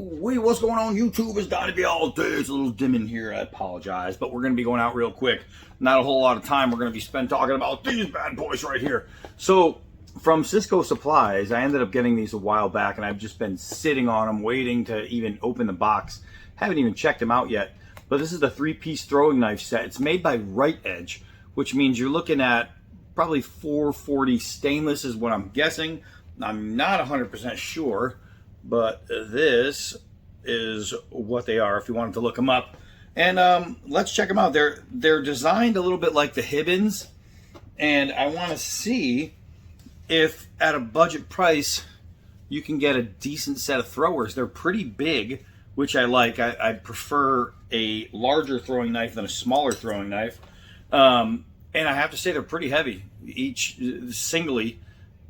Wait, what's going on YouTube? It's got to be all day. It's a little dim in here. I apologize, but we're going to be going out real quick. Not a whole lot of time. We're going to be spent talking about these bad boys right here. So from Szco Supplies, I ended up getting these a while back, and I've just been sitting on them, waiting to even open the box. Haven't even checked them out yet. But this is the 3-piece throwing knife set. It's made by Rite, which means you're looking at probably 440 stainless is what I'm guessing. I'm not 100% sure, but this is what they are if you wanted to look them up. And let's check them out. They're designed a little bit like the Hibbins, and I want to see if at a budget price you can get a decent set of throwers. They're pretty big, which I like. I prefer a larger throwing knife than a smaller throwing knife. And I have to say they're pretty heavy. Each singly,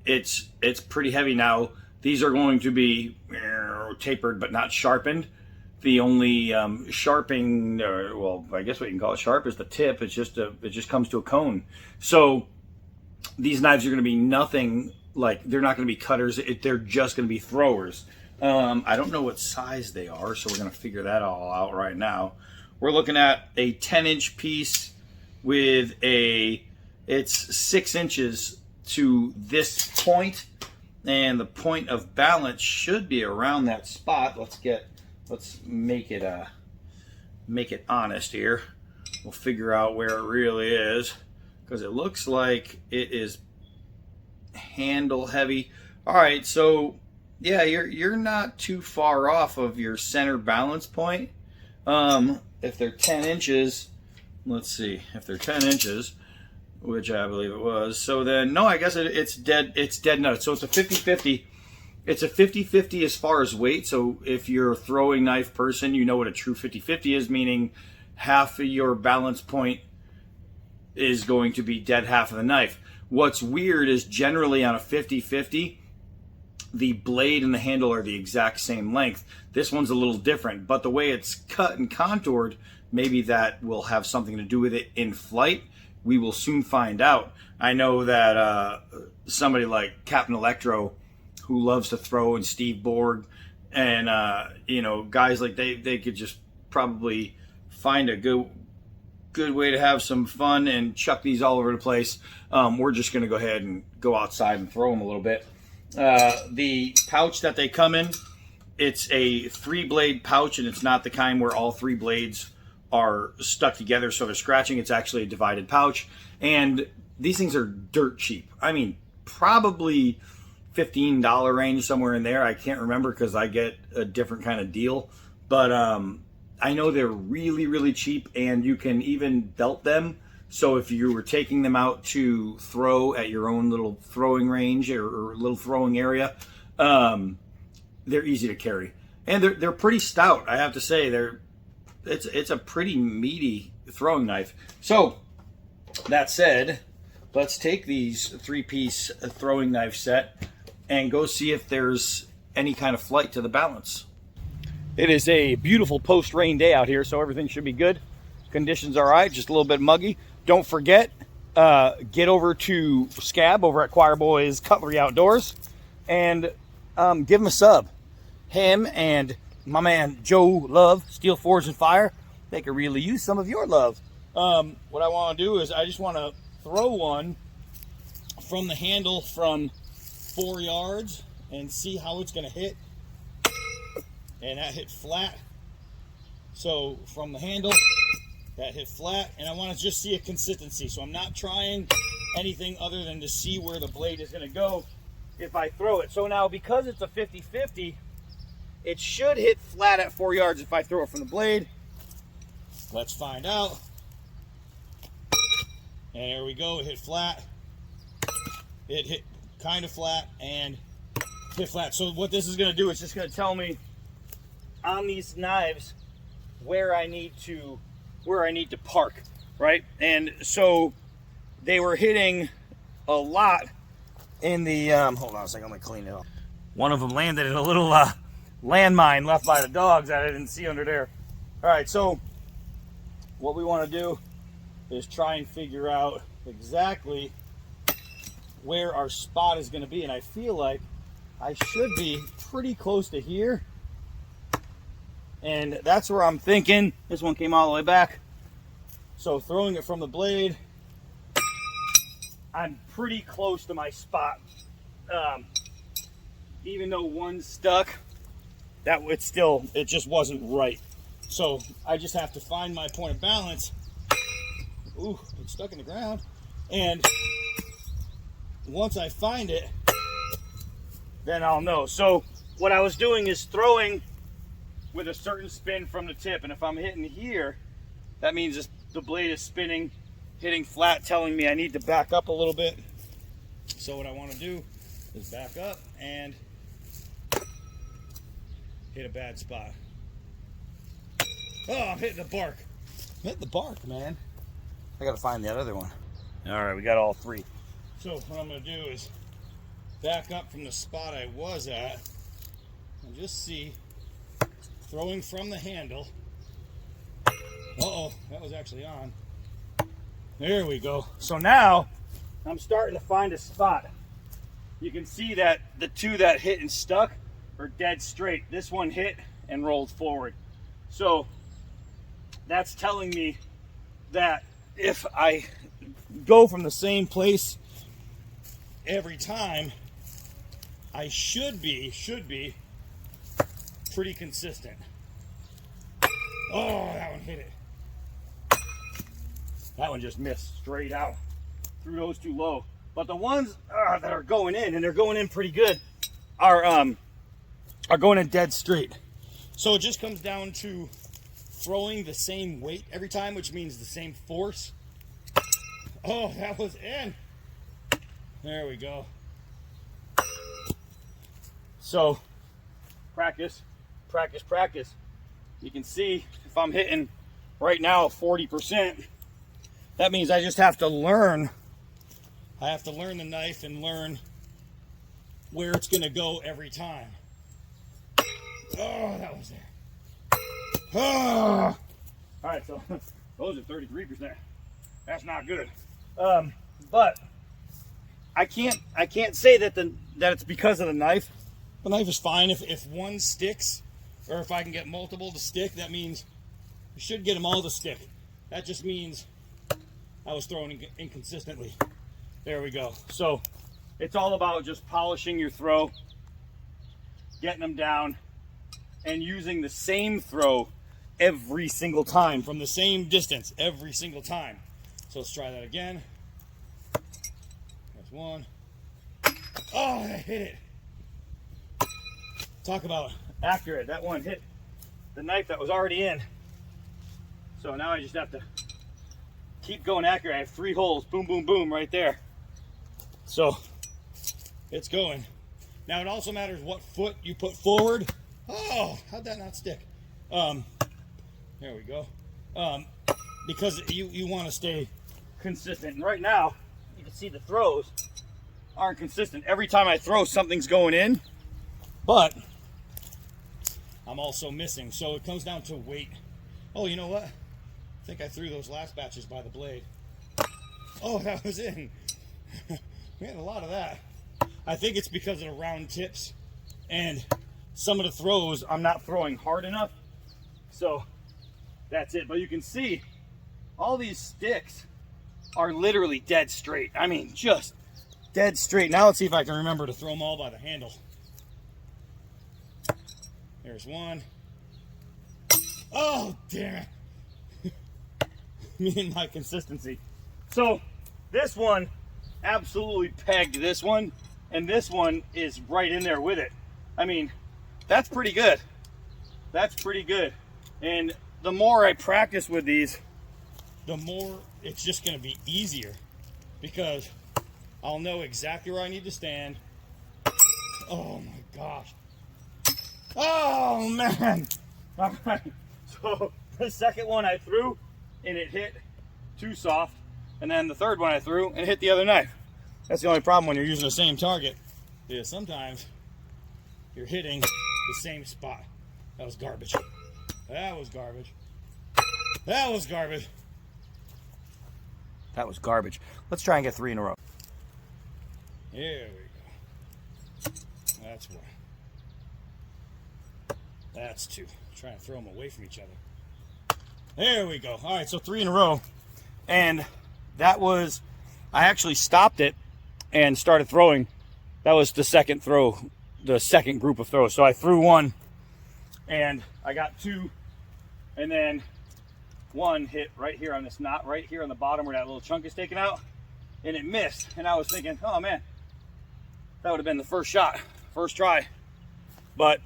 it's pretty heavy. Now, these are going to be tapered but not sharpened. The only sharpening, well, I guess what you can call it sharp, is the tip. It just comes to a cone. So these knives are going to be nothing like, they're not going to be cutters. They're just going to be throwers. I don't know what size they are, so we're going to figure that all out right now. We're looking at a 10-inch piece with it's 6 inches to this point, and the point of balance should be around that spot. Let's make it honest here. We'll figure out where it really is, because it looks like it is handle heavy. All right, so yeah, you're not too far off of your center balance point. If they're 10 inches, let's see, if they're 10 inches, which I believe it was, so then, no, I guess it's dead nuts. So it's a 50-50. It's a 50-50 as far as weight. So if you're a throwing knife person, you know what a true 50-50 is, meaning half of your balance point is going to be dead half of the knife. What's weird is generally on a 50-50, the blade and the handle are the exact same length. This one's a little different, but the way it's cut and contoured, maybe that will have something to do with it in flight. We will soon find out. I know that somebody like Captain Electro, who loves to throw, and Steve Borg, and guys like they could just probably find a good way to have some fun and chuck these all over the place. We're just going to go ahead and go outside and throw them a little bit. The pouch that they come in, it's a 3-blade pouch, and it's not the kind where all 3 blades are stuck together so they're scratching. It's actually a divided pouch, and these things are dirt cheap. I mean, probably $15 range, somewhere in there. I can't remember because I get a different kind of deal, but I know they're really, really cheap, and you can even belt them. So if you were taking them out to throw at your own little throwing range or little throwing area, they're easy to carry, and they're pretty stout. I have to say, it's a pretty meaty throwing knife. So that said, let's take these 3-piece throwing knife set and go see if there's any kind of flight to the balance. It is a beautiful post-rain day out here, so everything should be good. Conditions are all right, just a little bit muggy. Don't forget, get over to Scab over at Choir Boys Cutlery Outdoors and give him a sub. Him and my man Joe Love, Steel Forge and Fire, they could really use some of your love. What I want to do is I just want to throw one from the handle from 4 yards and see how it's going to hit. And that hit flat. So from the handle, that hit flat, and I want to just see a consistency. So I'm not trying anything other than to see where the blade is going to go if I throw it. So now, because it's a 50-50, it should hit flat at 4 yards if I throw it from the blade. Let's find out. And there we go, it hit flat. It hit kind of flat and hit flat. So what this is going to do is just going to tell me on these knives where I need to park, right? And so they were hitting a lot in the hold on a second, I'm gonna clean it up. One of them landed in a little landmine left by the dogs that I didn't see under there. All right, so what we want to do is try and figure out exactly where our spot is going to be, and I feel like I should be pretty close to here. And that's where I'm thinking. This one came all the way back. So throwing it from the blade, I'm pretty close to my spot. Even though one's stuck, it just wasn't right. So I just have to find my point of balance. Ooh, it's stuck in the ground. And once I find it, then I'll know. So what I was doing is throwing with a certain spin from the tip. And if I'm hitting here, that means the blade is spinning, hitting flat, telling me I need to back up a little bit. So what I want to do is back up and hit a bad spot. Oh, I'm hitting the bark. Hit the bark, man. I gotta find that other one. All right, we got all three. So what I'm gonna do is back up from the spot I was at and just see, throwing from the handle. Uh-oh, that was actually on. There we go. So now I'm starting to find a spot. You can see that the two that hit and stuck are dead straight. This one hit and rolled forward. So that's telling me that if I go from the same place every time, I should be pretty consistent. Oh, that one hit it. That one just missed straight out. Threw those too low. But the ones that are going in, and they're going in pretty good, are going in dead straight. So it just comes down to throwing the same weight every time, which means the same force. Oh, that was in. There we go. So practice, practice, practice. You can see if I'm hitting right now 40%, that means I just have to learn. I have to learn the knife and learn where it's going to go every time. Oh, that was there. Oh. All right, so those are 33%. That's not good. But I can't say that it's because of the knife. The knife is fine if one sticks, or if I can get multiple to stick. That means I should get them all to stick. That just means I was throwing inconsistently. There we go. So it's all about just polishing your throw, getting them down, and using the same throw every single time from the same distance every single time. So let's try that again. There's one. Oh, I hit it. Talk about accurate. That one hit the knife that was already in. So now I just have to keep going accurate. I have 3 holes. Boom, boom, boom right there. So it's going. Now it also matters what foot you put forward. Oh, how'd that not stick? There we go. Because you want to stay consistent. And right now, you can see the throws aren't consistent. Every time I throw, something's going in, but I'm also missing. So it comes down to weight. Oh, you know what? I think I threw those last batches by the blade. Oh, that was in. We had a lot of that. I think it's because of the round tips, and some of the throws I'm not throwing hard enough. So that's it. But you can see all these sticks are literally dead straight. I mean, just dead straight. Now let's see if I can remember to throw them all by the handle. There's one. Oh, damn it. Me and my consistency. So this one absolutely pegged this one, and this one is right in there with it. I mean, that's pretty good. That's pretty good. And the more I practice with these, the more it's just going to be easier, because I'll know exactly where I need to stand. Oh my gosh. Oh man. All right. So the second one I threw and it hit too soft, and then the third one I threw and it hit the other knife. That's the only problem when you're using the same target, is sometimes you're hitting the same spot. That was garbage. That was garbage. That was garbage. That was garbage. Let's try and get 3 in a row. There we go. That's one. That's 2. Try and throw them away from each other. There we go. All right, so 3 in a row. And that was, I actually stopped it and started throwing. That was the second throw, the second group of throws. So I threw 1 and I got 2, and then 1 hit right here on this knot right here on the bottom where that little chunk is taken out, and it missed. And I was thinking, oh man, that would have been the first shot, first try, but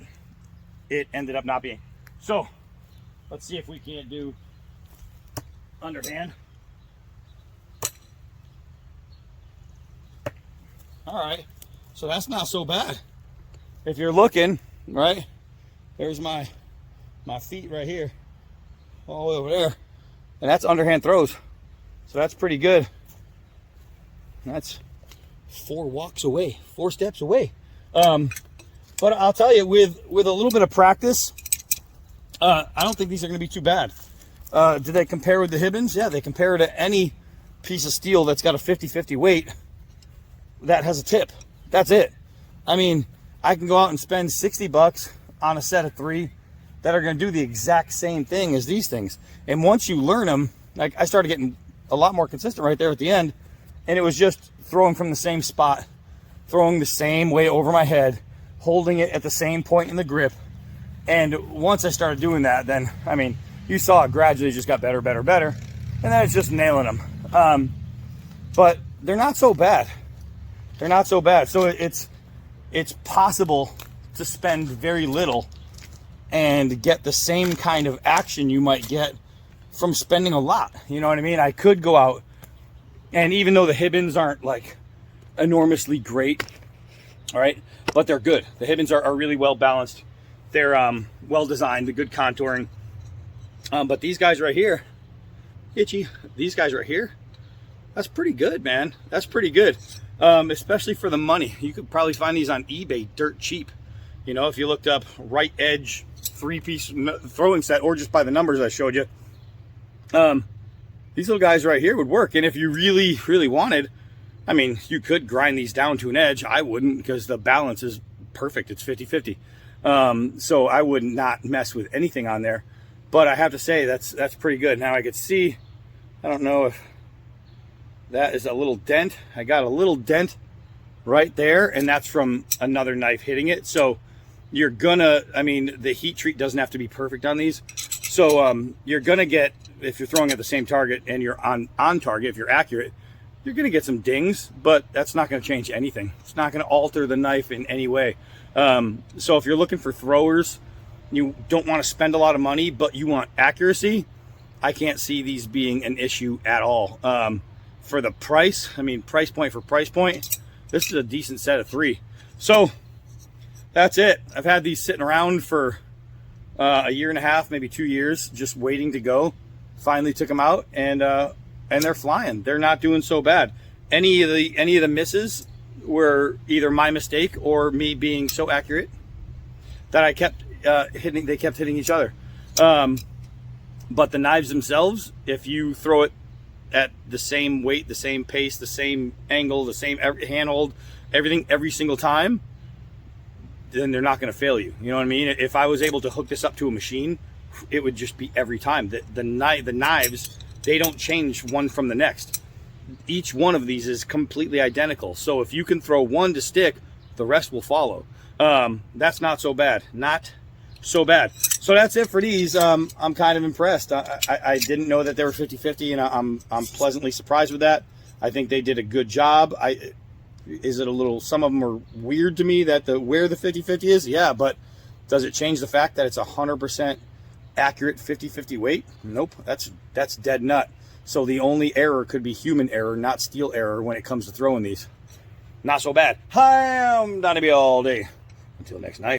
it ended up not being. So let's see if we can't do underhand. All right, so that's not so bad. If you're looking, right, there's my feet right here, all the way over there, and that's underhand throws. So that's pretty good. That's 4 walks away, 4 steps away. But I'll tell you, with a little bit of practice, I don't think these are going to be too bad. Do they compare with the Hibbins? Yeah, they compare to any piece of steel that's got a 50-50 weight that has a tip. That's it. I mean, I can go out and spend $60 on a set of 3 that are going to do the exact same thing as these things. And once you learn them, like I started getting a lot more consistent right there at the end, and it was just throwing from the same spot, throwing the same way over my head, holding it at the same point in the grip. And once I started doing that, then, I mean, you saw it gradually just got better, better, better. And then it's just nailing them. But they're not so bad. They're not so bad. So it's possible to spend very little and get the same kind of action you might get from spending a lot. You know what I mean? I could go out, and even though the Hibbins aren't like enormously great, all right, but they're good. The Hibbins are really well balanced. They're well designed, the good contouring. But these guys right here, itchy, these guys right here, that's pretty good, man. That's pretty good. Especially for the money. You could probably find these on eBay dirt cheap. You know, if you looked up Rite Edge 3-piece throwing set, or just by the numbers I showed you, these little guys right here would work. And if you really, really wanted, I mean, you could grind these down to an edge. I wouldn't, because the balance is perfect. It's 50-50. So I would not mess with anything on there. But I have to say, that's pretty good. Now I could see, I don't know if that is a little dent. I got a little dent right there, and that's from another knife hitting it. So you're gonna, I mean, the heat treat doesn't have to be perfect on these. So you're gonna get, if you're throwing at the same target and you're on target, if you're accurate, you're gonna get some dings, but that's not gonna change anything. It's not gonna alter the knife in any way. So if you're looking for throwers, you don't want to spend a lot of money, but you want accuracy, I can't see these being an issue at all. For the price, I mean, price point for price point, this is a decent set of 3. So that's it. I've had these sitting around for a year and a half, maybe 2 years, just waiting to go. Finally took them out, and they're flying. They're not doing so bad. Any of the misses were either my mistake or me being so accurate that I kept hitting. They kept hitting each other. But the knives themselves, if you throw it at the same weight, the same pace, the same angle, the same handhold, everything, every single time, then they're not going to fail you. You know what I mean? If I was able to hook this up to a machine, it would just be every time. The knives, they don't change one from the next. Each one of these is completely identical. So if you can throw one to stick, the rest will follow. That's not so bad. Not so bad. So that's it for these. I'm kind of impressed. I didn't know that they were 50-50, and I'm pleasantly surprised with that. I think they did a good job. Is it a little, some of them are weird to me that where the 50-50 is? Yeah, but does it change the fact that it's 100% accurate 50-50 weight? Nope. That's dead nut. So the only error could be human error, not steel error, when it comes to throwing these. Not so bad. Hi, I'm Donnie B all day. Until next night.